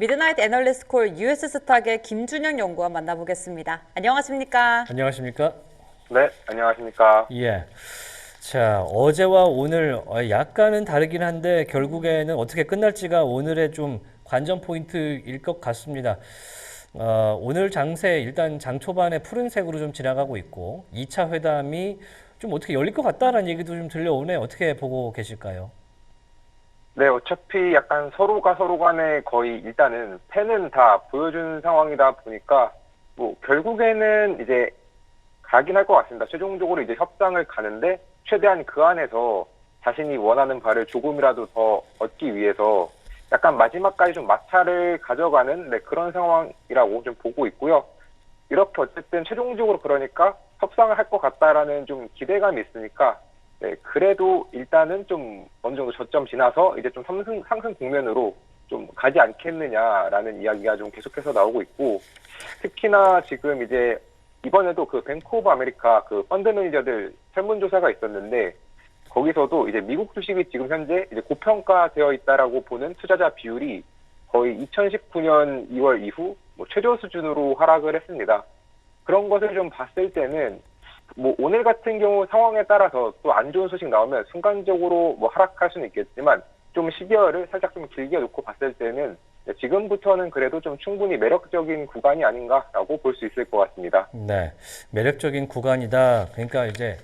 미드나잇 애널리스트 콜 US 스탁의 김준영 연구원 만나보겠습니다. 안녕하십니까? 안녕하십니까? 네, 안녕하십니까. 예. 자, 어제와 오늘 약간은 다르긴 한데 결국에는 어떻게 끝날지가 오늘의 좀 관전 포인트일 것 같습니다. 오늘 장세 일단 장 초반에 푸른색으로 좀 지나가고 있고 2차 회담이 좀 어떻게 열릴 것 같다라는 얘기도 좀 들려오네. 어떻게 보고 계실까요? 네, 어차피 약간 서로가 서로 간에 거의 일단은 패는 다 보여준 상황이다 보니까 뭐 결국에는 이제 가긴 할 것 같습니다. 최종적으로 이제 협상을 가는데 최대한 그 안에서 자신이 원하는 바를 조금이라도 더 얻기 위해서 약간 마지막까지 좀 마찰을 가져가는 그런 상황이라고 좀 보고 있고요. 이렇게 어쨌든 최종적으로 그러니까 협상을 할 것 같다라는 좀 기대감이 있으니까 네, 그래도 일단은 좀 어느 정도 저점 지나서 이제 좀 상승 국면으로 좀 가지 않겠느냐라는 이야기가 좀 계속해서 나오고 있고, 특히나 지금 이제 이번에도 그 뱅크 오브 아메리카 그 펀드 매니저들 설문조사가 있었는데, 거기서도 이제 미국 주식이 지금 현재 이제 고평가되어 있다라고 보는 투자자 비율이 거의 2019년 2월 이후 뭐 최저 수준으로 하락을 했습니다. 그런 것을 좀 봤을 때는 뭐 오늘 같은 경우 상황에 따라서 또 안 좋은 소식 나오면 순간적으로 뭐 하락할 수는 있겠지만 좀 시기를 살짝 좀 길게 놓고 봤을 때는 지금부터는 그래도 좀 충분히 매력적인 구간이 아닌가라고 볼 수 있을 것 같습니다. 네, 매력적인 구간이다. 그러니까 이제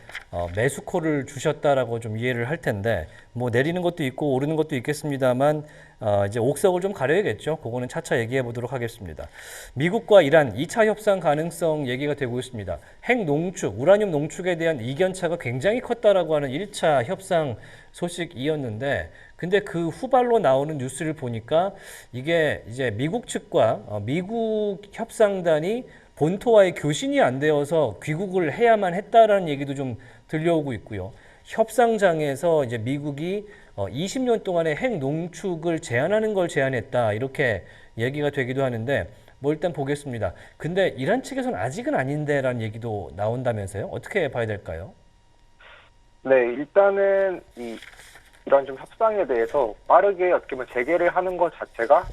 매수콜을 주셨다라고 좀 이해를 할 텐데 뭐 내리는 것도 있고 오르는 것도 있겠습니다만 이제 옥석을 좀 가려야겠죠. 그거는 차차 얘기해 보도록 하겠습니다. 미국과 이란 2차 협상 가능성 얘기가 되고 있습니다. 핵 농축, 우라늄 농축에 대한 이견차가 굉장히 컸다라고 하는 1차 협상 소식이었는데 근데 그 후발로 나오는 뉴스를 보니까 이게 이제 미국 측과 미국 협상단이 본토와의 교신이 안 되어서 귀국을 해야만 했다라는 얘기도 좀 들려오고 있고요. 협상장에서 이제 미국이 20년 동안의 핵 농축을 제한하는 걸 제안했다 이렇게 얘기가 되기도 하는데 뭐 일단 보겠습니다. 근데 이란 측에서는 아직은 아닌데라는 얘기도 나온다면서요? 어떻게 봐야 될까요? 네, 일단은 이런 좀 협상에 대해서 빠르게 어떻게 보면 재개를 하는 것 자체가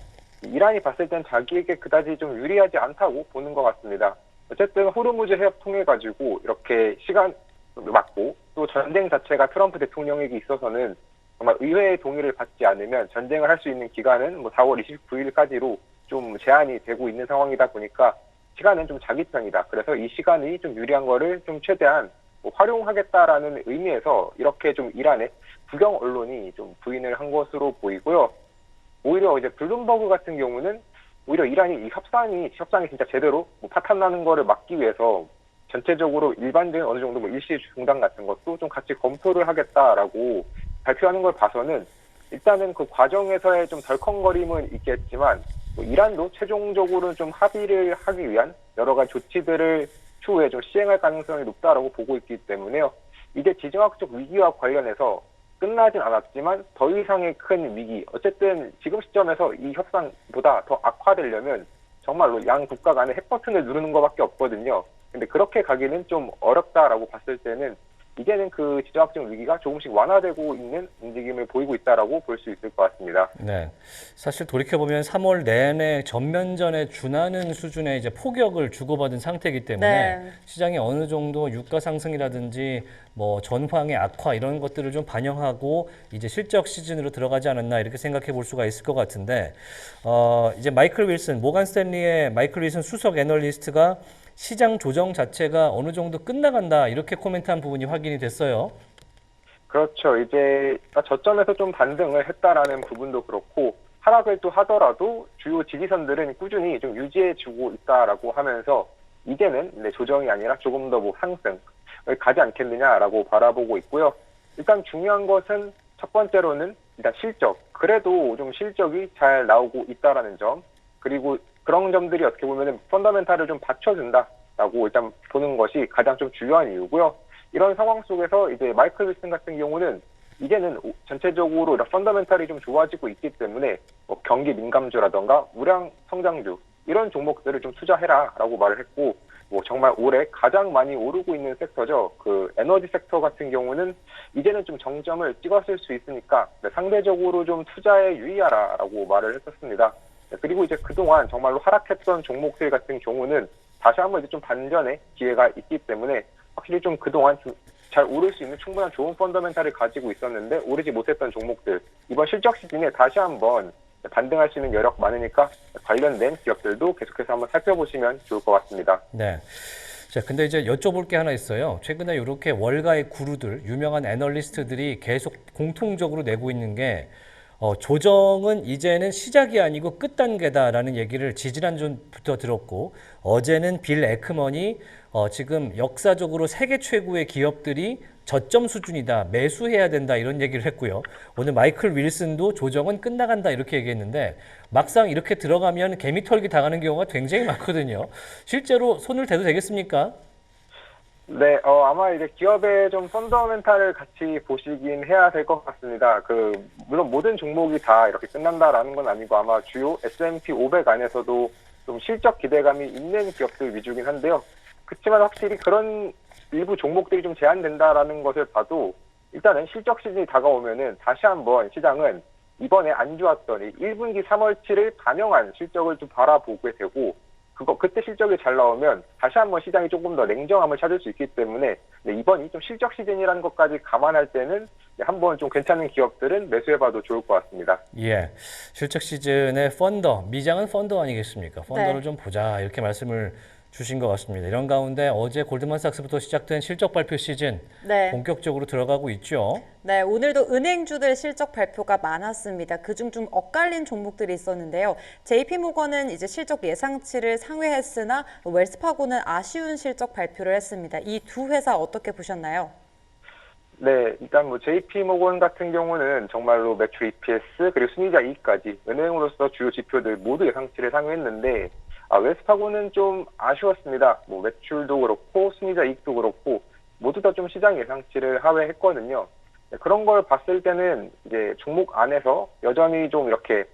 이란이 봤을 땐 자기에게 그다지 좀 유리하지 않다고 보는 것 같습니다. 어쨌든 호르무즈 해협 통해 가지고 이렇게 시간 맞고 또 전쟁 자체가 트럼프 대통령에게 있어서는 정말 의회의 동의를 받지 않으면 전쟁을 할 수 있는 기간은 뭐 4월 29일까지로 좀 제한이 되고 있는 상황이다 보니까 시간은 좀 자기 편이다. 그래서 이 시간이 좀 유리한 거를 좀 최대한 뭐 활용하겠다라는 의미에서 이렇게 좀 이란의 국영 언론이 좀 부인을 한 것으로 보이고요. 오히려 이제 블룸버그 같은 경우는 오히려 이란이 이 협상이 진짜 제대로 뭐 파탄 나는 거를 막기 위해서 전체적으로 일반적인 어느 정도 뭐 일시 중단 같은 것도 좀 같이 검토를 하겠다라고 발표하는 걸 봐서는 일단은 그 과정에서의 좀 덜컹거림은 있겠지만 뭐 이란도 최종적으로 좀 합의를 하기 위한 여러 가지 조치들을 추후에 좀 시행할 가능성이 높다라고 보고 있기 때문에요. 이게 지정학적 위기와 관련해서 끝나진 않았지만 더 이상의 큰 위기, 어쨌든 지금 시점에서 이 협상보다 더 악화되려면 정말로 양 국가 간에 핵 버튼을 누르는 것밖에 없거든요. 근데 그렇게 가기는 좀 어렵다라고 봤을 때는 이제는 그 지정학적 위기가 조금씩 완화되고 있는 움직임을 보이고 있다라고 볼 수 있을 것 같습니다. 네. 사실 돌이켜보면 3월 내내 전면전에 준하는 수준의 이제 폭격을 주고받은 상태이기 때문에 네. 시장이 어느 정도 유가 상승이라든지 뭐 전황의 악화 이런 것들을 좀 반영하고 이제 실적 시즌으로 들어가지 않았나 이렇게 생각해 볼 수가 있을 것 같은데 이제 마이클 윌슨, 모간 스탠리의 마이클 윌슨 수석 애널리스트가 시장 조정 자체가 어느 정도 끝나간다 이렇게 코멘트한 부분이 확인이 됐어요. 그렇죠. 이제 저점에서 좀 반등을 했다라는 부분도 그렇고 하락을 또 하더라도 주요 지지선들은 꾸준히 좀 유지해주고 있다라고 하면서 이제는 조정이 아니라 조금 더 뭐 상승을 가지 않겠느냐라고 바라보고 있고요. 일단 중요한 것은 첫 번째로는 일단 실적. 그래도 좀 실적이 잘 나오고 있다라는 점. 그리고 그런 점들이 어떻게 보면은 펀더멘탈을 좀 받쳐준다라고 일단 보는 것이 가장 좀 중요한 이유고요. 이런 상황 속에서 이제 마이클 윌슨 같은 경우는 이제는 전체적으로 이런 펀더멘탈이 좀 좋아지고 있기 때문에 뭐 경기 민감주라던가 우량 성장주 이런 종목들을 좀 투자해라라고 말을 했고 뭐 정말 올해 가장 많이 오르고 있는 섹터죠. 그 에너지 섹터 같은 경우는 이제는 좀 정점을 찍었을 수 있으니까 상대적으로 좀 투자에 유의하라라고 말을 했었습니다. 그리고 이제 그동안 정말로 하락했던 종목들 같은 경우는 다시 한번 이제 좀 반전의 기회가 있기 때문에 확실히 좀 그동안 좀 잘 오를 수 있는 충분한 좋은 펀더멘탈을 가지고 있었는데 오르지 못했던 종목들 이번 실적 시즌에 다시 한번 반등할 수 있는 여력 많으니까 관련된 기업들도 계속해서 한번 살펴보시면 좋을 것 같습니다. 네. 자, 근데 이제 여쭤볼 게 하나 있어요. 최근에 이렇게 월가의 구루들, 유명한 애널리스트들이 계속 공통적으로 내고 있는 게 조정은 이제는 시작이 아니고 끝 단계다라는 얘기를 지지난주부터 들었고 어제는 빌 에크먼이 지금 역사적으로 세계 최고의 기업들이 저점 수준이다, 매수해야 된다 이런 얘기를 했고요. 오늘 마이클 윌슨도 조정은 끝나간다 이렇게 얘기했는데 막상 이렇게 들어가면 개미털기 당하는 경우가 굉장히 많거든요. 실제로 손을 대도 되겠습니까? 네, 아마 이제 기업의 좀 펀더멘탈을 같이 보시긴 해야 될 것 같습니다. 물론 모든 종목이 다 이렇게 끝난다라는 건 아니고 아마 주요 S&P 500 안에서도 좀 실적 기대감이 있는 기업들 위주긴 한데요. 그렇지만 확실히 그런 일부 종목들이 좀 제한된다라는 것을 봐도 일단은 실적 시즌이 다가오면은 다시 한번 시장은 이번에 안 좋았던 이 1분기 3월치를 반영한 실적을 좀 바라보게 되고 그때 실적이 잘 나오면 다시 한번 시장이 조금 더 냉정함을 찾을 수 있기 때문에 이번이 좀 실적 시즌이라는 것까지 감안할 때는 한번 좀 괜찮은 기업들은 매수해봐도 좋을 것 같습니다. 예, 실적 시즌의 펀더, 미장은 펀더 아니겠습니까? 펀더를 네. 좀 보자 이렇게 말씀을 주신 것 같습니다. 이런 가운데 어제 골드만삭스부터 시작된 실적 발표 시즌 네. 본격적으로 들어가고 있죠. 네, 오늘도 은행주들 실적 발표가 많았습니다. 그중 좀 엇갈린 종목들이 있었는데요. JP모건은 이제 실적 예상치를 상회했으나 웰스파고는 아쉬운 실적 발표를 했습니다. 이 두 회사 어떻게 보셨나요? 네, 일단 JP모건 같은 경우는 정말로 매출 EPS 그리고 순이자 이익까지 은행으로서 주요 지표들 모두 예상치를 상회했는데 웰스파고는 좀 아쉬웠습니다. 매출도 그렇고 순이자 이익도 그렇고 모두 다 좀 시장 예상치를 하회했거든요. 그런 걸 봤을 때는 이제 종목 안에서 여전히 좀 이렇게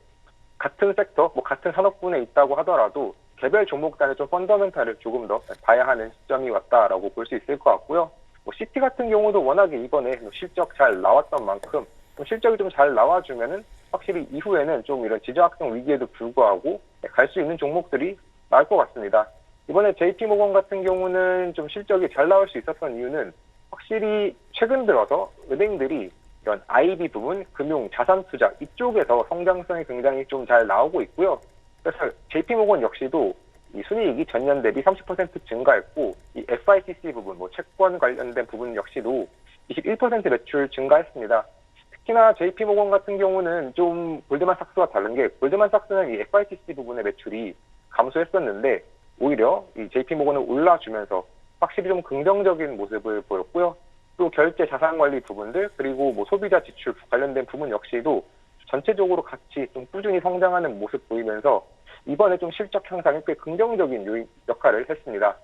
같은 섹터, 같은 산업군에 있다고 하더라도 개별 종목 단의 좀 펀더멘탈을 조금 더 봐야 하는 시점이 왔다라고 볼 수 있을 것 같고요. CT 같은 경우도 워낙에 이번에 실적 잘 나왔던 만큼 실적이 좀 잘 나와주면은 확실히 이후에는 좀 이런 지정학적 위기에도 불구하고 갈 수 있는 종목들이 나올 것 같습니다. 이번에 JP모건 같은 경우는 좀 실적이 잘 나올 수 있었던 이유는 확실히 최근 들어서 은행들이 이런 IB 부분, 금융, 자산 투자 이쪽에서 성장성이 굉장히 좀 잘 나오고 있고요. 그래서 JP모건 역시도 이 순이익이 전년 대비 30% 증가했고 이 FICC 부분, 채권 관련된 부분 역시도 21% 매출 증가했습니다. 특히나 JP모건 같은 경우는 좀 골드만삭스와 다른 게 골드만삭스는 이 FICC 부분의 매출이 감소했었는데 오히려 이 JP모건은 올라주면서 확실히 좀 긍정적인 모습을 보였고요. 또 결제 자산 관리 부분들 그리고 소비자 지출 관련된 부분 역시도 전체적으로 같이 좀 꾸준히 성장하는 모습 보이면서 이번에 좀 실적 향상에 꽤 긍정적인 역할을 했습니다.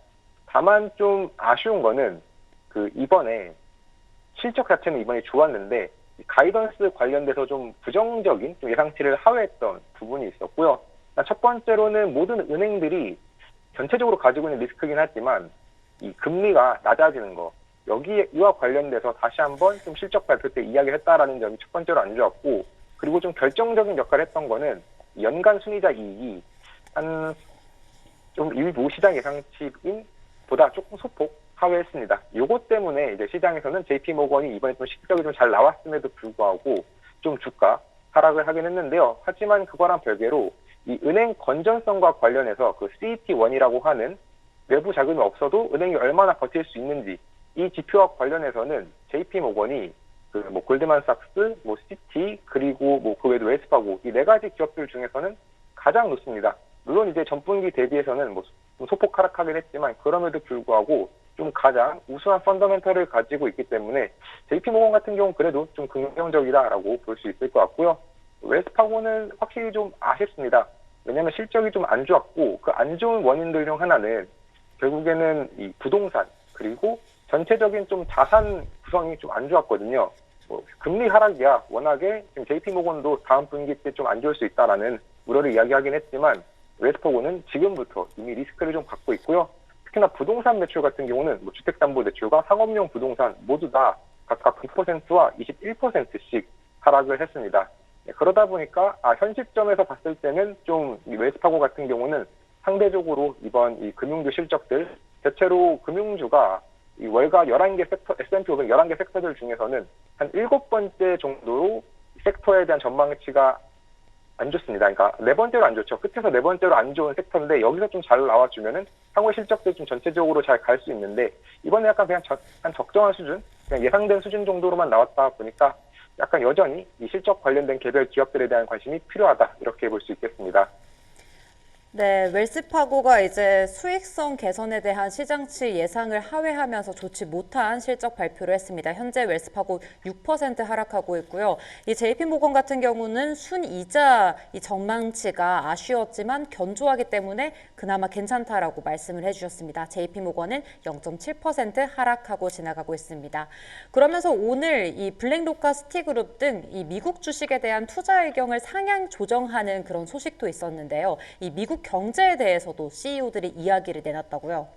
다만 좀 아쉬운 거는 이번에 실적 자체는 이번에 좋았는데 가이던스 관련돼서 좀 부정적인 좀 예상치를 하회했던 부분이 있었고요. 첫 번째로는 모든 은행들이 전체적으로 가지고 있는 리스크긴 하지만 이 금리가 낮아지는 거 이와 관련돼서 다시 한번 좀 실적 발표 때 이야기를 했다라는 점이 첫 번째로 안 좋았고 그리고 좀 결정적인 역할을 했던 거는 연간 순이자 이익이 좀 일부 시장 예상치인 보다 조금 소폭 하회했습니다. 요것 때문에 이제 시장에서는 JP모건이 이번에 좀 실적이 좀 잘 나왔음에도 불구하고 좀 주가 하락을 하긴 했는데요. 하지만 그거랑 별개로 이 은행 건전성과 관련해서 CET1이라고 하는 내부 자금이 없어도 은행이 얼마나 버틸 수 있는지 이 지표와 관련해서는 JP모건이 골드만삭스, 시티 그리고 그 외에도 웰스파고 이 네 가지 기업들 중에서는 가장 높습니다. 물론 이제 전분기 대비해서는 좀 소폭 하락하긴 했지만 그럼에도 불구하고 좀 가장 우수한 펀더멘털을 가지고 있기 때문에 JP모건 같은 경우는 그래도 좀 긍정적이다라고 볼 수 있을 것 같고요. 웰스파고는 확실히 좀 아쉽습니다. 왜냐하면 실적이 좀 안 좋았고 그 안 좋은 원인들 중 하나는 결국에는 이 부동산 그리고 전체적인 좀 자산 구성이 좀 안 좋았거든요. 금리 하락이야 워낙에 지금 JP모건도 다음 분기 때 좀 안 좋을 수 있다라는 우려를 이야기하긴 했지만 웰스파고는 지금부터 이미 리스크를 좀 갖고 있고요. 특히나 부동산 매출 같은 경우는 주택담보대출과 상업용 부동산 모두 다 각각 9%와 21%씩 하락을 했습니다. 네, 그러다 보니까 현 시점에서 봤을 때는 좀 이 웰스파고 같은 경우는 상대적으로 이번 이 금융주 실적들 대체로 금융주가 이 월가 11개 섹터, S&P 500 11개 섹터들 중에서는 한 7번째 정도로 섹터에 대한 전망치가 안 좋습니다. 그러니까 네 번째로 안 좋죠. 끝에서 네 번째로 안 좋은 섹터인데 여기서 좀 잘 나와주면은 향후 실적도 좀 전체적으로 잘 갈 수 있는데 이번에 약간 그냥 한 적정한 수준, 그냥 예상된 수준 정도로만 나왔다 보니까 약간 여전히 이 실적 관련된 개별 기업들에 대한 관심이 필요하다 이렇게 볼 수 있겠습니다. 네, 웰스파고가 이제 수익성 개선에 대한 시장치 예상을 하회하면서 좋지 못한 실적 발표를 했습니다. 현재 웰스파고 6% 하락하고 있고요. 이 JP모건 같은 경우는 순이자 이 전망치가 아쉬웠지만 견조하기 때문에 그나마 괜찮다라고 말씀을 해주셨습니다. JP모건은 0.7% 하락하고 지나가고 있습니다. 그러면서 오늘 이 블랙로카 시티그룹 등 이 미국 주식에 대한 투자 의견을 상향 조정하는 그런 소식도 있었는데요. 이 미국 경제에 대해서도 CEO들이 이야기를 내놨다고요.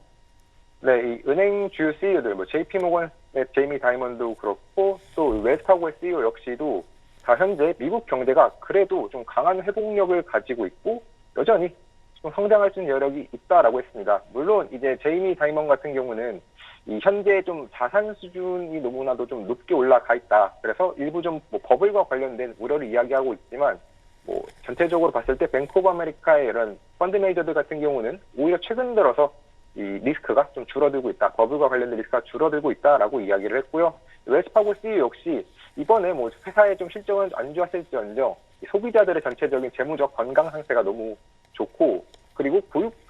네, 이 은행 주요 CEO들, 뭐 JP모건의 제이미 다이먼도 그렇고 또 웰스파고의 CEO 역시도 다 현재 미국 경제가 그래도 좀 강한 회복력을 가지고 있고 여전히 좀 성장할 수 있는 여력이 있다라고 했습니다. 물론 이제 제이미 다이먼 같은 경우는 이 현재 좀 자산 수준이 너무나도 좀 높게 올라가 있다. 그래서 일부 좀 뭐 버블과 관련된 우려를 이야기하고 있지만 뭐 전체적으로 봤을 때 뱅크 오브 아메리카의 이런 펀드 매니저들 같은 경우는 오히려 최근 들어서 이 리스크가 좀 줄어들고 있다. 버블과 관련된 리스크가 줄어들고 있다라고 이야기를 했고요. 웰스파고 CEO 역시 이번에 뭐 회사의 좀 실적은 안 좋았을지언정 소비자들의 전체적인 재무적 건강 상태가 너무 좋고 그리고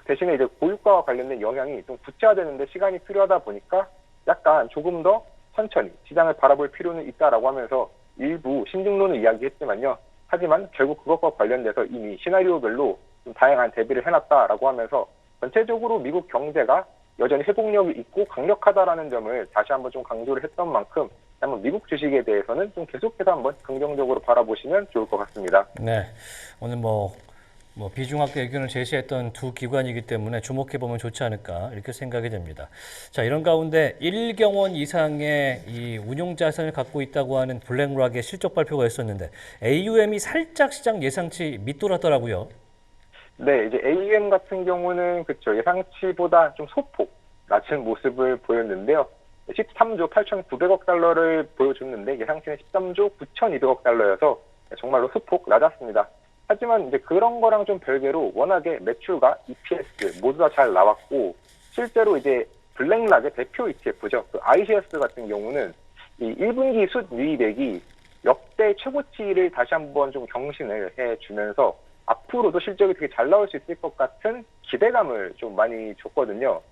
대신에 이제 고유가와 관련된 영향이 좀 구체화되는데 시간이 필요하다 보니까 약간 조금 더 천천히 시장을 바라볼 필요는 있다라고 하면서 일부 신중론을 이야기했지만요. 하지만 결국 그것과 관련돼서 이미 시나리오별로 좀 다양한 대비를 해놨다라고 하면서 전체적으로 미국 경제가 여전히 회복력이 있고 강력하다라는 점을 다시 한번 좀 강조를 했던 만큼 한번 미국 주식에 대해서는 좀 계속해서 한번 긍정적으로 바라보시면 좋을 것 같습니다. 네, 오늘 뭐 비중학교 의견을 제시했던 두 기관이기 때문에 주목해보면 좋지 않을까 이렇게 생각이 됩니다. 자, 이런 가운데 1경원 이상의 이 운용자산을 갖고 있다고 하는 블랙락의 실적 발표가 있었는데 AUM이 살짝 시장 예상치 밑돌았더라고요. 네, 이제 AUM 같은 경우는 그쵸 예상치보다 좀 소폭 낮은 모습을 보였는데요. 13조 8,900억 달러를 보여줬는데 예상치는 13조 9,200억 달러여서 정말로 소폭 낮았습니다. 하지만 이제 그런 거랑 좀 별개로 워낙에 매출과 EPS 모두 다 잘 나왔고 실제로 이제 블랙락의 대표 ETF죠. 그 iShares 같은 경우는 이 1분기 순이익액이 역대 최고치를 다시 한번 좀 경신을 해주면서 앞으로도 실적이 되게 잘 나올 수 있을 것 같은 기대감을 좀 많이 줬거든요.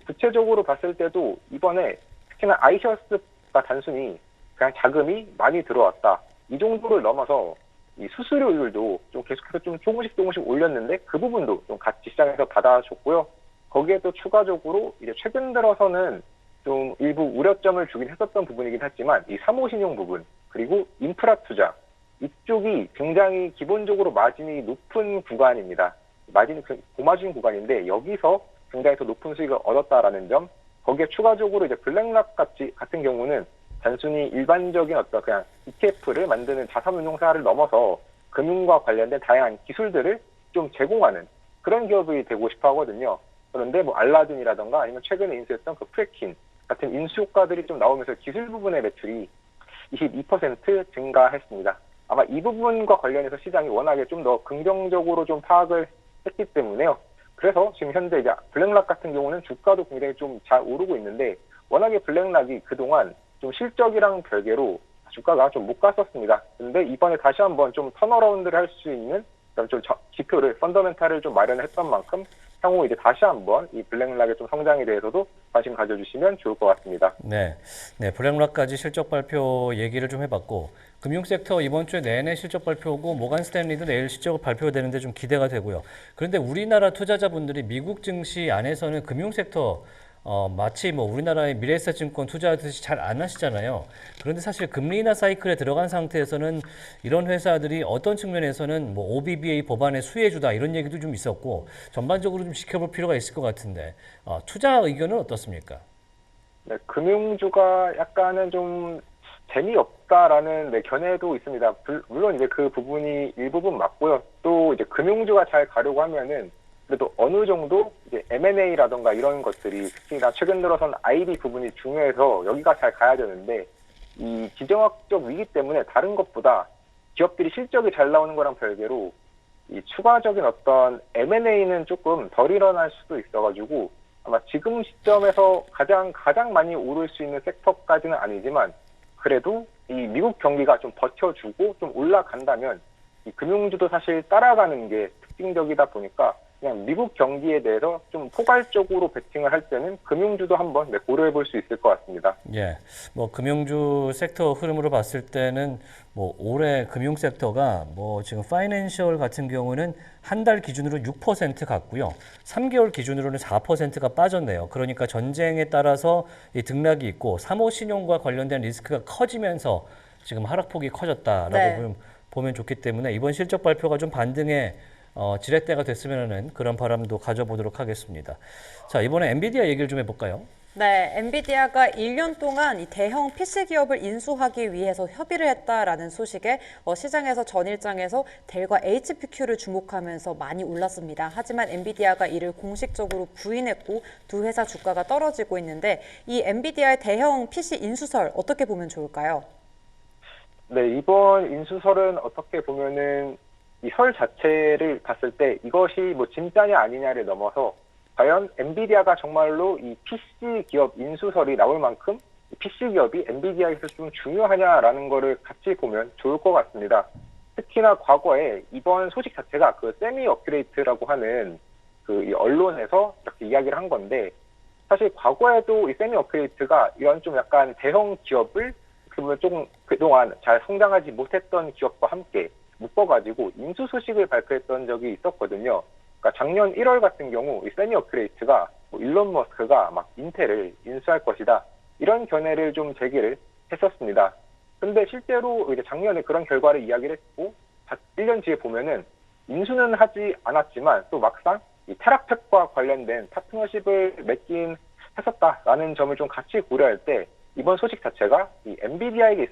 구체적으로 봤을 때도 이번에 특히나 iShares가 단순히 그냥 자금이 많이 들어왔다. 이 정도를 넘어서 이 수수료율도 좀 계속해서 좀 조금씩 올렸는데 그 부분도 좀 같이 시장에서 받아줬고요. 거기에 또 추가적으로 이제 최근 들어서는 좀 일부 우려점을 주긴 했었던 부분이긴 하지만 이 사모신용 부분 그리고 인프라 투자 이쪽이 굉장히 기본적으로 마진이 높은 구간입니다. 마진이 고마진 구간인데 여기서 굉장히 더 높은 수익을 얻었다라는 점 거기에 추가적으로 이제 블랙락 같은 경우는 단순히 일반적인 어떤 그냥 ETF를 만드는 자산운용사를 넘어서 금융과 관련된 다양한 기술들을 좀 제공하는 그런 기업이 되고 싶어 하거든요. 그런데 뭐 알라딘이라던가 아니면 최근에 인수했던 그 프레킨 같은 인수 효과들이 좀 나오면서 기술 부분의 매출이 22% 증가했습니다. 아마 이 부분과 관련해서 시장이 워낙에 좀 더 긍정적으로 좀 파악을 했기 때문에요. 그래서 지금 현재 이제 블랙락 같은 경우는 주가도 굉장히 좀 잘 오르고 있는데 워낙에 블랙락이 그동안 좀 실적이랑 별개로 주가가 좀 못 갔었습니다. 근데 이번에 다시 한번 좀 턴어라운드를 할 수 있는 좀 지표를, 펀더멘탈을 좀 마련을 했던 만큼 향후 이제 다시 한번 이 블랙락의 좀 성장에 대해서도 관심 가져주시면 좋을 것 같습니다. 네, 블랙락까지 실적 발표 얘기를 좀 해봤고 금융 섹터 이번 주에 내내 실적 발표고 모간 스탠리도 내일 실적 발표되는데 좀 기대가 되고요. 그런데 우리나라 투자자분들이 미국 증시 안에서는 금융 섹터 마치 뭐 우리나라의 미래에셋증권 투자하듯이 잘 안 하시잖아요. 그런데 사실 금리 인하 사이클에 들어간 상태에서는 이런 회사들이 어떤 측면에서는 뭐 OBBA 법안의 수혜주다 이런 얘기도 좀 있었고 전반적으로 좀 지켜볼 필요가 있을 것 같은데 투자 의견은 어떻습니까? 네, 금융주가 약간은 좀 재미없다라는 네, 견해도 있습니다. 물론 이제 그 부분이 일부분 맞고요. 또 이제 금융주가 잘 가려고 하면은 그래도 어느 정도 이제 M&A라던가 이런 것들이 특히나 최근 들어선 IB 부분이 중요해서 여기가 잘 가야 되는데 이 지정학적 위기 때문에 다른 것보다 기업들이 실적이 잘 나오는 거랑 별개로 이 추가적인 어떤 M&A는 조금 덜 일어날 수도 있어가지고 아마 지금 시점에서 가장 많이 오를 수 있는 섹터까지는 아니지만 그래도 이 미국 경기가 좀 버텨주고 좀 올라간다면 이 금융주도 사실 따라가는 게 특징적이다 보니까 그냥 미국 경기에 대해서 좀 포괄적으로 베팅을 할 때는 금융주도 한번 고려해 볼 수 있을 것 같습니다. 예, 뭐 금융주 섹터 흐름으로 봤을 때는 뭐 올해 금융 섹터가 뭐 지금 파이낸셜 같은 경우는 한 달 기준으로 6% 갔고요. 3개월 기준으로는 4%가 빠졌네요. 그러니까 전쟁에 따라서 이 등락이 있고 사모 신용과 관련된 리스크가 커지면서 지금 하락폭이 커졌다라고 네. 보면 좋기 때문에 이번 실적 발표가 좀 반등의 지렛대가 됐으면 하는 그런 바람도 가져보도록 하겠습니다. 자, 이번에 엔비디아 얘기를 좀 해볼까요? 네, 엔비디아가 1년 동안 이 대형 PC 기업을 인수하기 위해서 협의를 했다라는 소식에 시장에서 전일장에서 델과 HPQ를 주목하면서 많이 올랐습니다. 하지만 엔비디아가 이를 공식적으로 부인했고 두 회사 주가가 떨어지고 있는데 이 엔비디아의 대형 PC 인수설 어떻게 보면 좋을까요? 네, 이번 인수설은 어떻게 보면은 이 설 자체를 봤을 때 이것이 뭐 진짜냐 아니냐를 넘어서 과연 엔비디아가 정말로 이 PC 기업 인수설이 나올 만큼 PC 기업이 엔비디아에서 좀 중요하냐라는 거를 같이 보면 좋을 것 같습니다. 특히나 과거에 이번 소식 자체가 그 세미 어큐레이트라고 하는 그 이 언론에서 이렇게 이야기를 한 건데 사실 과거에도 이 세미 어큐레이트가 이런 좀 약간 대형 기업을 그러면 조금 그동안 잘 성장하지 못했던 기업과 함께 묶어가지고 인수 소식을 발표했던 적이 있었거든요. 그러니까 작년 1월 같은 경우 이 세미 어큐레이트가 일론 머스크가 막 인텔을 인수할 것이다 이런 견해를 좀 제기를 했었습니다. 근데 실제로 이제 작년에 그런 결과를 이야기를 했고 1년 뒤에 보면은 인수는 하지 않았지만 또 막상 이 테라팩과 관련된 파트너십을 맺긴 했었다라는 점을 좀 같이 고려할 때 이번 소식 자체가 이 엔비디아에게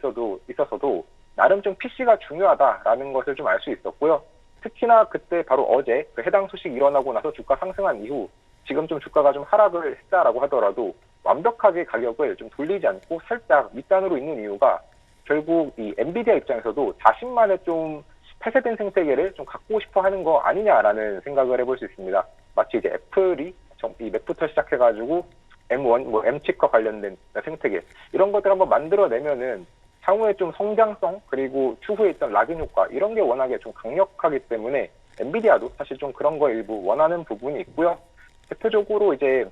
있어서도 나름 좀 PC가 중요하다라는 것을 좀 알 수 있었고요. 특히나 그때 바로 어제 그 해당 소식이 일어나고 나서 주가 상승한 이후 지금 좀 주가가 좀 하락을 했다라고 하더라도 완벽하게 가격을 좀 돌리지 않고 살짝 밑단으로 있는 이유가 결국 이 엔비디아 입장에서도 자신만의 좀 폐쇄된 생태계를 좀 갖고 싶어 하는 거 아니냐라는 생각을 해볼 수 있습니다. 마치 이제 애플이 이 맥부터 시작해가지고 M1, 뭐 M칩과 관련된 생태계 이런 것들 한번 만들어내면은 향후에 좀 성장성 그리고 추후에 있던 락인 효과 이런 게 워낙에 좀 강력하기 때문에 엔비디아도 사실 좀 그런 거 일부 원하는 부분이 있고요. 대표적으로 이제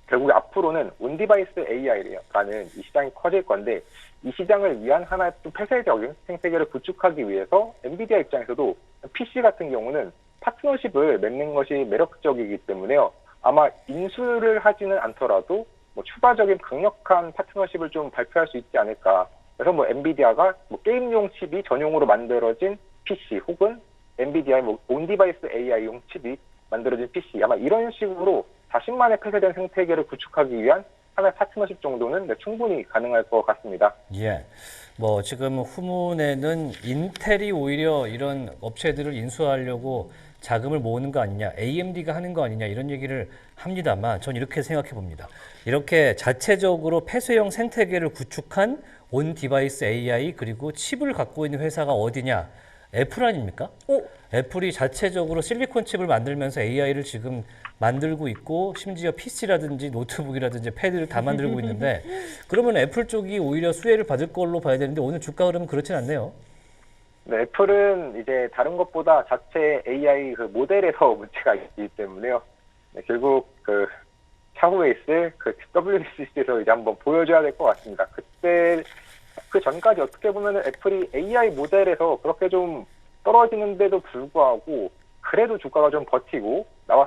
결국 앞으로는 온디바이스 AI라는 이 시장이 커질 건데 이 시장을 위한 하나의 좀 폐쇄적인 생태계를 구축하기 위해서 엔비디아 입장에서도 PC 같은 경우는 파트너십을 맺는 것이 매력적이기 때문에요. 아마 인수를 하지는 않더라도 뭐 추가적인 강력한 파트너십을 좀 발표할 수 있지 않을까. 그래서 뭐 엔비디아가 뭐 게임용 칩이 전용으로 만들어진 PC 혹은 엔비디아의 뭐 온디바이스 AI용 칩이 만들어진 PC 아마 이런 식으로 자신만의 폐쇄된 생태계를 구축하기 위한 하나의 파트너십 정도는 충분히 가능할 것 같습니다. 예. 뭐 지금 후문에는 인텔이 오히려 이런 업체들을 인수하려고 자금을 모으는 거 아니냐, AMD가 하는 거 아니냐 이런 얘기를 합니다만 전 이렇게 생각해 봅니다. 이렇게 자체적으로 폐쇄형 생태계를 구축한 온 디바이스 AI 그리고 칩을 갖고 있는 회사가 어디냐? 애플 아닙니까? 애플이 자체적으로 실리콘 칩을 만들면서 AI를 지금 만들고 있고 심지어 PC라든지 노트북이라든지 패드를 다 만들고 있는데 그러면 애플 쪽이 오히려 수혜를 받을 걸로 봐야 되는데 오늘 주가 흐름은 그렇진 않네요. 네, 애플은 이제 다른 것보다 자체 AI 그 모델에서 문제가 있기 때문에요. 네, 결국 그 차후에 있을 그 WWDC에서 이제 한번 보여줘야 될 것 같습니다. 그때 그 전까지 어떻게 보면은 애플이 AI 모델에서 그렇게 좀 떨어지는데도 불구하고 그래도 주가가 좀 버티고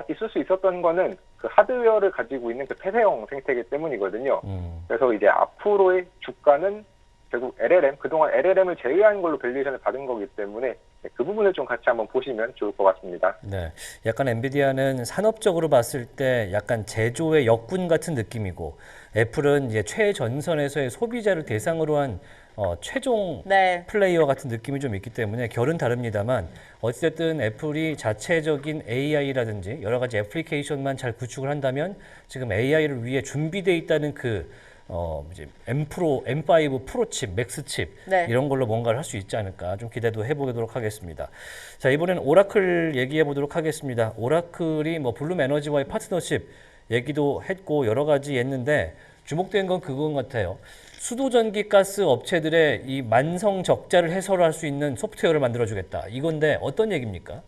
있을 수 있었던 거는 그 하드웨어를 가지고 있는 그 폐쇄형 생태계 때문이거든요. 그래서 이제 앞으로의 주가는 결국 LLM, 그동안 LLM을 제외한 걸로 밸류에이션을 받은 거기 때문에 그 부분을 좀 같이 한번 보시면 좋을 것 같습니다. 네, 약간 엔비디아는 산업적으로 봤을 때 약간 제조의 역군 같은 느낌이고 애플은 이제 최전선에서의 소비자를 대상으로 한 최종 네. 플레이어 같은 느낌이 좀 있기 때문에 결은 다릅니다만 어쨌든 애플이 자체적인 AI라든지 여러 가지 애플리케이션만 잘 구축을 한다면 지금 AI를 위해 준비되어 있다는 이제 M 프로, M5 프로 칩, 맥스 칩 네. 이런 걸로 뭔가를 할 수 있지 않을까 좀 기대도 해보도록 하겠습니다. 자, 이번엔 오라클 얘기해 보도록 하겠습니다. 오라클이 뭐 블룸 에너지와의 파트너십 얘기도 했고 여러 가지 했는데 주목된 건 그건 같아요. 수도전기 가스 업체들의 이 만성 적자를 해소할 수 있는 소프트웨어를 만들어주겠다. 이건데 어떤 얘기입니까?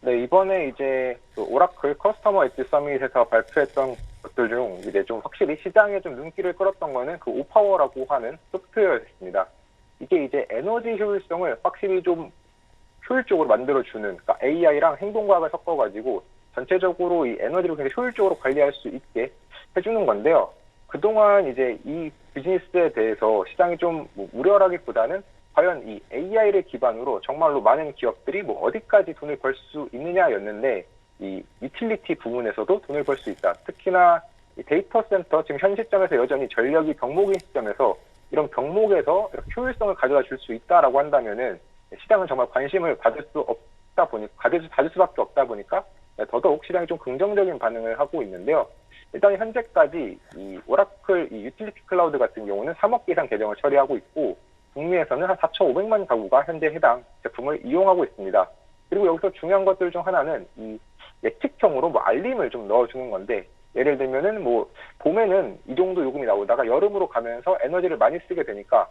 네, 이번에 이제 그 오라클 커스터머 엣지 서밋에서 발표했던 것들 중 이제 좀 확실히 시장에 좀 눈길을 끌었던 거는 그 오파워라고 하는 소프트웨어였습니다. 이게 이제 에너지 효율성을 확실히 좀 효율적으로 만들어주는, 그러니까 AI랑 행동과학을 섞어가지고 전체적으로 이 에너지를 굉장히 효율적으로 관리할 수 있게 해주는 건데요. 그동안 이제 이 비즈니스에 대해서 시장이 좀 우려라기보다는 과연 이 AI를 기반으로 정말로 많은 기업들이 뭐 어디까지 돈을 벌 수 있느냐였는데 이 유틸리티 부문에서도 돈을 벌 수 있다. 특히나 이 데이터 센터 지금 현 시점에서 여전히 전력이 병목인 시점에서 이런 병목에서 이렇게 효율성을 가져다 줄 수 있다라고 한다면은 시장은 정말 관심을 받을 수밖에 없다 보니까 더더욱 시장이 좀 긍정적인 반응을 하고 있는데요. 일단 현재까지 이 오라클 이 유틸리티 클라우드 같은 경우는 3억 개 이상 계정을 처리하고 있고 북미에서는 한 4,500만 가구가 현재 해당 제품을 이용하고 있습니다. 그리고 여기서 중요한 것들 중 하나는 이 예측형으로 뭐 알림을 좀 넣어주는 건데 예를 들면은 뭐 봄에는 이 정도 요금이 나오다가 여름으로 가면서 에너지를 많이 쓰게 되니까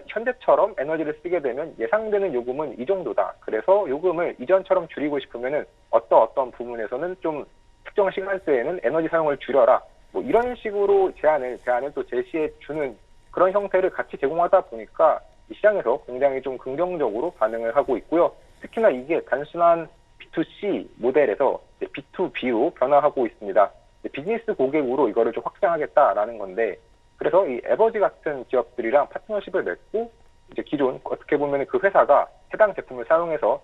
현재처럼 에너지를 쓰게 되면 예상되는 요금은 이 정도다. 그래서 요금을 이전처럼 줄이고 싶으면은 어떤 부분에서는 좀 특정 시간대에는 에너지 사용을 줄여라. 뭐 이런 식으로 제안을 또 제시해 주는 그런 형태를 같이 제공하다 보니까 이 시장에서 굉장히 좀 긍정적으로 반응을 하고 있고요. 특히나 이게 단순한 B2C 모델에서 B2B로 변화하고 있습니다. 비즈니스 고객으로 이거를 좀 확장하겠다라는 건데 그래서 이 에버지 같은 기업들이랑 파트너십을 맺고 이제 기존 어떻게 보면 그 회사가 해당 제품을 사용해서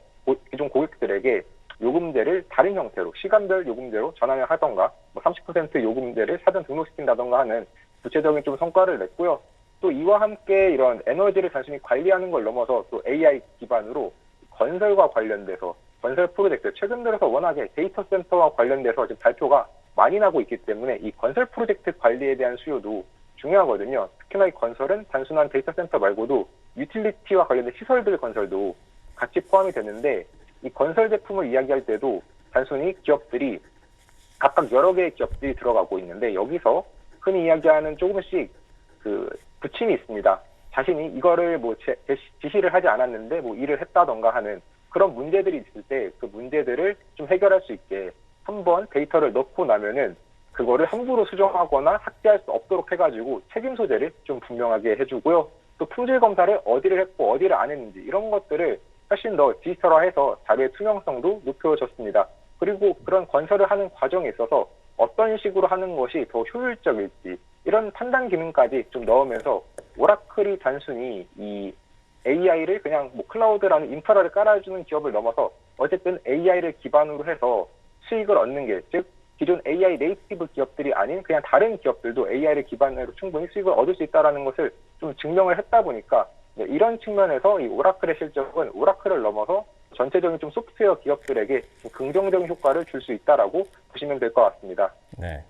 기존 고객들에게 요금제를 다른 형태로 시간별 요금제로 전환을 하던가 뭐 30% 요금제를 사전 등록시킨다던가 하는 구체적인 좀 성과를 냈고요. 또 이와 함께 이런 에너지를 단순히 관리하는 걸 넘어서 또 AI 기반으로 건설과 관련돼서 건설 프로젝트 최근 들어서 워낙에 데이터 센터와 관련돼서 지금 발표가 많이 나고 있기 때문에 이 건설 프로젝트 관리에 대한 수요도 중요하거든요. 특히나 이 건설은 단순한 데이터 센터 말고도 유틸리티와 관련된 시설들 건설도 같이 포함이 되는데 이 건설 제품을 이야기할 때도 단순히 기업들이 각각 여러 개의 기업들이 들어가고 있는데 여기서 흔히 이야기하는 조금씩 그 부침이 있습니다. 자신이 이거를 뭐 지시를 하지 않았는데 뭐 일을 했다던가 하는 그런 문제들이 있을 때 그 문제들을 좀 해결할 수 있게 한번 데이터를 넣고 나면은 그거를 함부로 수정하거나 삭제할 수 없도록 해가지고 책임 소재를 좀 분명하게 해주고요. 또 품질 검사를 어디를 했고 어디를 안 했는지 이런 것들을 훨씬 더 디지털화해서 자료의 투명성도 높여줬습니다. 그리고 그런 건설을 하는 과정에 있어서 어떤 식으로 하는 것이 더 효율적일지 이런 판단 기능까지 좀 넣으면서 오라클이 단순히 이 AI를 그냥 뭐 클라우드라는 인프라를 깔아주는 기업을 넘어서 어쨌든 AI를 기반으로 해서 수익을 얻는 게 즉 기존 AI 네이티브 기업들이 아닌 그냥 다른 기업들도 AI를 기반으로 충분히 수익을 얻을 수 있다는 것을 좀 증명을 했다 보니까 이런 측면에서 이 오라클의 실적은 오라클을 넘어서 전체적인 좀 소프트웨어 기업들에게 좀 긍정적인 효과를 줄 수 있다라고 보시면 될 것 같습니다. 네.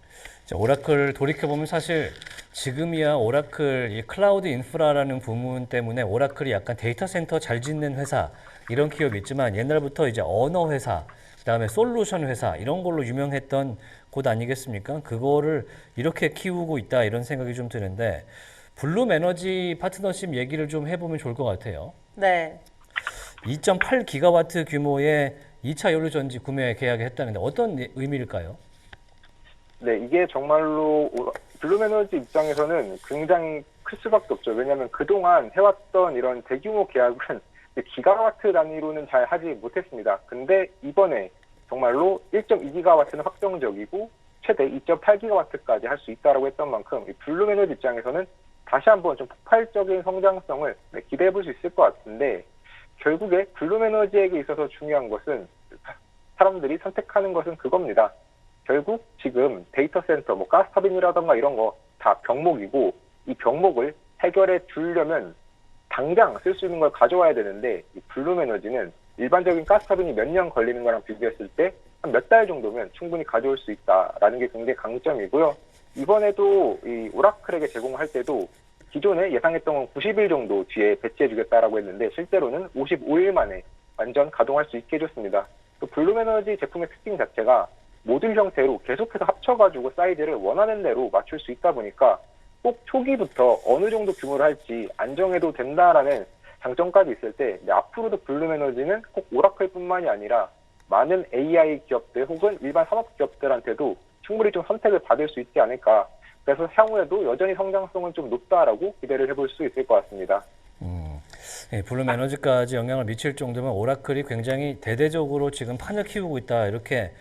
자, 오라클 돌이켜보면 사실 지금이야 오라클 이 클라우드 인프라라는 부문 때문에 오라클이 약간 데이터 센터 잘 짓는 회사 이런 기업이 있지만 옛날부터 이제 언어 회사 그다음에 솔루션 회사 이런 걸로 유명했던 곳 아니겠습니까? 그거를 이렇게 키우고 있다 이런 생각이 좀 드는데 블룸 에너지 파트너십 얘기를 좀 해보면 좋을 것 같아요. 네. 2.8 기가와트 규모의 2차 연료 전지 구매 계약을 했다는데 어떤 의미일까요? 네, 이게 정말로 블룸에너지 입장에서는 굉장히 클 수밖에 없죠. 왜냐하면 그동안 해왔던 이런 대규모 계약은 기가와트 단위로는 잘 하지 못했습니다. 근데 이번에 정말로 1.2기가와트는 확정적이고 최대 2.8기가와트까지 할 수 있다라고 했던 만큼 이 블룸에너지 입장에서는 다시 한번 좀 폭발적인 성장성을 기대해 볼 수 있을 것 같은데 결국에 블룸에너지에게 있어서 중요한 것은 사람들이 선택하는 것은 그겁니다. 결국 지금 데이터 센터, 뭐 가스터빈이라던가 이런 거 다 병목이고 이 병목을 해결해 주려면 당장 쓸 수 있는 걸 가져와야 되는데 이 블룸 에너지는 일반적인 가스터빈이 몇 년 걸리는 거랑 비교했을 때 한 몇 달 정도면 충분히 가져올 수 있다라는 게 굉장히 강점이고요. 이번에도 이 오라클에게 제공할 때도 기존에 예상했던 건 90일 정도 뒤에 배치해주겠다라고 했는데 실제로는 55일 만에 완전 가동할 수 있게 해줬습니다. 또 블룸 에너지 제품의 특징 자체가 모듈 형태로 계속해서 합쳐가지고 사이즈를 원하는 대로 맞출 수 있다 보니까 꼭 초기부터 어느 정도 규모를 할지 안정해도 된다라는 장점까지 있을 때 앞으로도 블룸 에너지는 꼭 오라클뿐만이 아니라 많은 AI 기업들 혹은 일반 산업 기업들한테도 충분히 좀 선택을 받을 수 있지 않을까. 그래서 향후에도 여전히 성장성은 좀 높다라고 기대를 해볼 수 있을 것 같습니다. 예, 블룸 에너지까지 영향을 미칠 정도면 오라클이 굉장히 대대적으로 지금 판을 키우고 있다 이렇게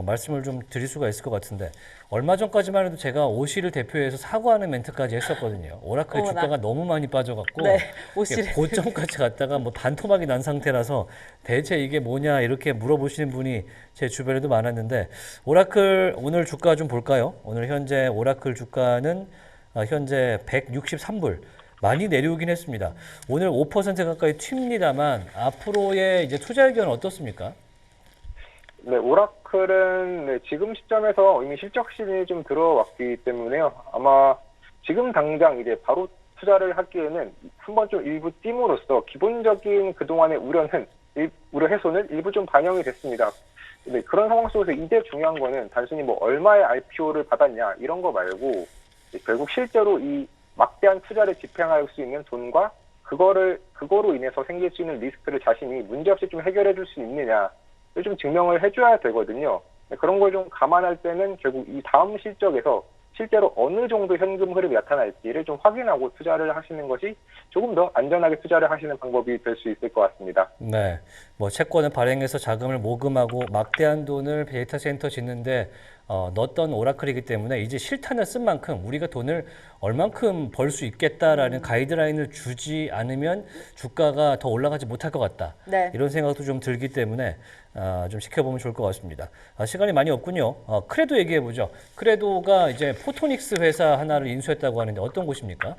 말씀을 좀 드릴 수가 있을 것 같은데 얼마 전까지만 해도 제가 오시를 대표해서 사과하는 멘트까지 했었거든요. 오라클의 주가가 너무 많이 빠져갖고 네, 오시를. 고점까지 갔다가 뭐 반토막이 난 상태라서 대체 이게 뭐냐 이렇게 물어보시는 분이 제 주변에도 많았는데 오라클 오늘 주가 좀 볼까요? 오늘 현재 오라클 주가는 현재 163불. 많이 내려오긴 했습니다. 오늘 5% 가까이 튑니다만 앞으로의 이제 투자 의견은 어떻습니까? 네, 오라클은 네, 지금 시점에서 이미 실적 시즌이 좀 들어왔기 때문에요. 아마 지금 당장 이제 바로 투자를 하기에는 한번 좀 일부 띄움으로써 기본적인 그동안의 우려 해소는 일부 좀 반영이 됐습니다. 네, 그런 상황 속에서 이제 중요한 거는 단순히 뭐 얼마의 IPO를 받았냐 이런 거 말고 결국 실제로 이 막대한 투자를 집행할 수 있는 돈과 그거로 인해서 생길 수 있는 리스크를 자신이 문제없이 좀 해결해 줄 수 있느냐를 좀 증명을 해줘야 되거든요. 그런 걸 좀 감안할 때는 결국 이 다음 실적에서 실제로 어느 정도 현금 흐름이 나타날지를 좀 확인하고 투자를 하시는 것이 조금 더 안전하게 투자를 하시는 방법이 될 수 있을 것 같습니다. 네, 뭐 채권을 발행해서 자금을 모금하고 막대한 돈을 데이터 센터 짓는데 넣었던 오라클이기 때문에 이제 실탄을 쓴 만큼 우리가 돈을 얼만큼 벌 수 있겠다라는 가이드라인을 주지 않으면 주가가 더 올라가지 못할 것 같다. 네. 이런 생각도 좀 들기 때문에 좀 지켜보면 좋을 것 같습니다. 시간이 많이 없군요. 크레도 얘기해 보죠. 크레도가 이제 포토닉스 회사 하나를 인수했다고 하는데 어떤 곳입니까?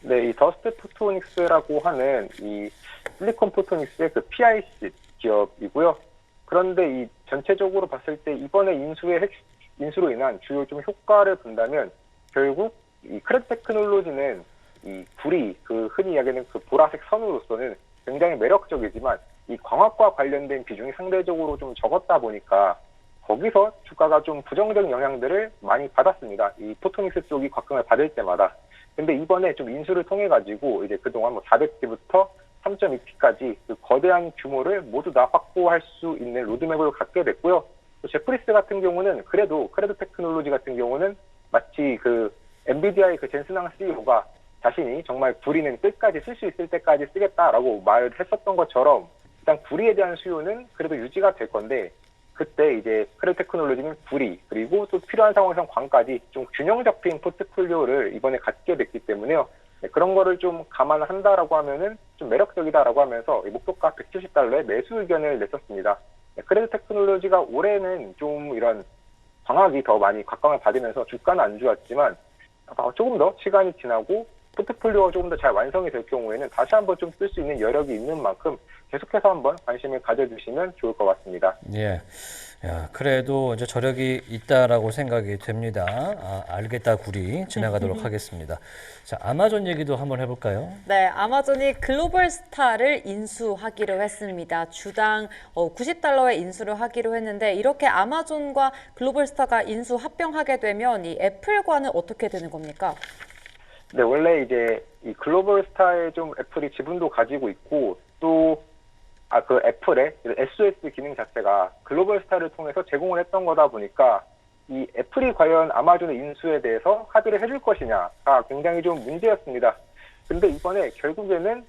네, 이 더스트 포토닉스라고 하는 이 실리콘 포토닉스의 그 PIC 기업이고요. 그런데 이 전체적으로 봤을 때 이번에 인수로 인한 주요 좀 효과를 본다면 결국 이 크랩 테크놀로지는 이 불이 그 흔히 이야기하는 그 보라색 선으로서는 굉장히 매력적이지만 이 광학과 관련된 비중이 상대적으로 좀 적었다 보니까 거기서 주가가 좀 부정적인 영향들을 많이 받았습니다. 이 포토닉스 쪽이 곽금을 받을 때마다. 근데 이번에 좀 인수를 통해 가지고 이제 그동안 뭐 400T부터 3.2T까지 그 거대한 규모를 모두 다 확보할 수 있는 로드맵을 갖게 됐고요. 또 제프리스 같은 경우는 그래도 크레드 테크놀로지 같은 경우는 마치 그 엔비디아의 그 젠슨항 CEO가 자신이 정말 구리는 끝까지 쓸 수 있을 때까지 쓰겠다라고 말을 했었던 것처럼 일단 구리에 대한 수요는 그래도 유지가 될 건데 그때 이제 크레드 테크놀로지는 구리 그리고 또 필요한 상황에선 광까지 좀 균형 잡힌 포트폴리오를 이번에 갖게 됐기 때문에요. 네, 그런 거를 좀 감안한다라고 하면은 좀 매력적이다라고 하면서 목표가 170달러에 매수 의견을 냈었습니다. 네, 크레드 테크놀로지가 올해는 좀 이런 광학이 더 많이 각광을 받으면서 주가는 안 좋았지만 조금 더 시간이 지나고 포트폴리오가 조금 더 잘 완성이 될 경우에는 다시 한번 좀 쓸 수 있는 여력이 있는 만큼 계속해서 한번 관심을 가져주시면 좋을 것 같습니다. 예. 야, 그래도 이제 저력이 있다라고 생각이 됩니다. 알겠다 구리 지나가도록 하겠습니다. 자, 아마존 얘기도 한번 해볼까요? 네, 아마존이 글로벌 스타를 인수하기로 했습니다. 주당 90달러에 인수를 하기로 했는데 이렇게 아마존과 글로벌 스타가 인수 합병하게 되면 이 애플과는 어떻게 되는 겁니까? 네, 원래 이제 이 글로벌 스타에 좀 애플이 지분도 가지고 있고 또 그 애플의 SOS 기능 자체가 글로벌 스타를 통해서 제공을 했던 거다 보니까 이 애플이 과연 아마존의 인수에 대해서 합의를 해줄 것이냐가 굉장히 좀 문제였습니다. 근데 이번에 결국에는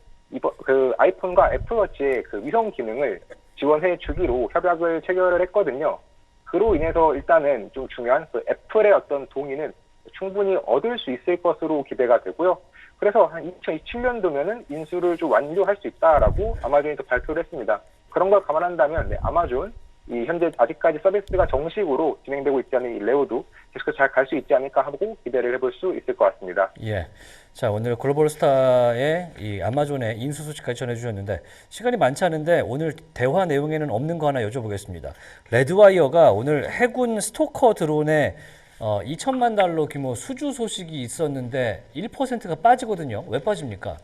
그 아이폰과 애플워치의 그 위성 기능을 지원해 주기로 협약을 체결을 했거든요. 그로 인해서 일단은 좀 중요한 그 애플의 어떤 동의는 충분히 얻을 수 있을 것으로 기대가 되고요. 그래서 한 2027년도면은 인수를 좀 완료할 수 있다라고 아마존이 또 발표를 했습니다. 그런 걸 감안한다면 네, 아마존 이 현재 아직까지 서비스가 정식으로 진행되고 있지 않은 이 레오도 계속해서 잘 갈 수 있지 않을까 하고 기대를 해볼 수 있을 것 같습니다. 예. 자, 오늘 글로벌스타의 이 아마존의 인수 소식까지 전해주셨는데 시간이 많지 않은데 오늘 대화 내용에는 없는 거 하나 여쭤보겠습니다. 레드와이어가 오늘 해군 스토커 드론에 2천만 달러 규모 수주 소식이 있었는데 1%가 빠지거든요. 왜 빠집니까?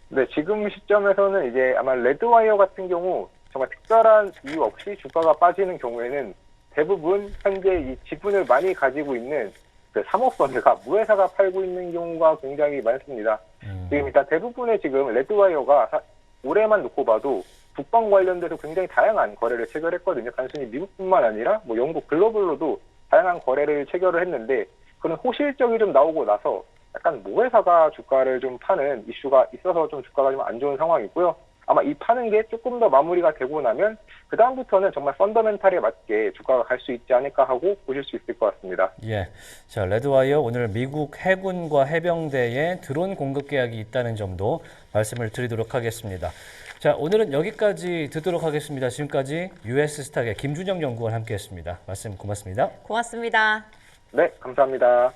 네, 지금 시점에서는 이제 아마 레드와이어 같은 경우 정말 특별한 이유 없이 주가가 빠지는 경우에는 대부분 현재 이 지분을 많이 가지고 있는 그 사모펀드가 무회사가 팔고 있는 경우가 굉장히 많습니다. 지금 일단 대부분의 지금 레드와이어가 올해만 놓고 봐도 국방 관련돼서 굉장히 다양한 거래를 체결했거든요. 단순히 미국뿐만 아니라 뭐 영국 글로벌로도 다양한 거래를 체결을 했는데 그런 호실적이 좀 나오고 나서 약간 모회사가 주가를 좀 파는 이슈가 있어서 좀 주가가 좀 안 좋은 상황이고요. 아마 이 파는 게 조금 더 마무리가 되고 나면 그 다음부터는 정말 펀더멘탈에 맞게 주가가 갈 수 있지 않을까 하고 보실 수 있을 것 같습니다. 예. 자, 레드와이어 오늘 미국 해군과 해병대에 드론 공급 계약이 있다는 점도 말씀을 드리도록 하겠습니다. 자, 오늘은 여기까지 듣도록 하겠습니다. 지금까지 US스탁의 김준영 연구원 함께했습니다. 말씀 고맙습니다. 고맙습니다. 네, 감사합니다.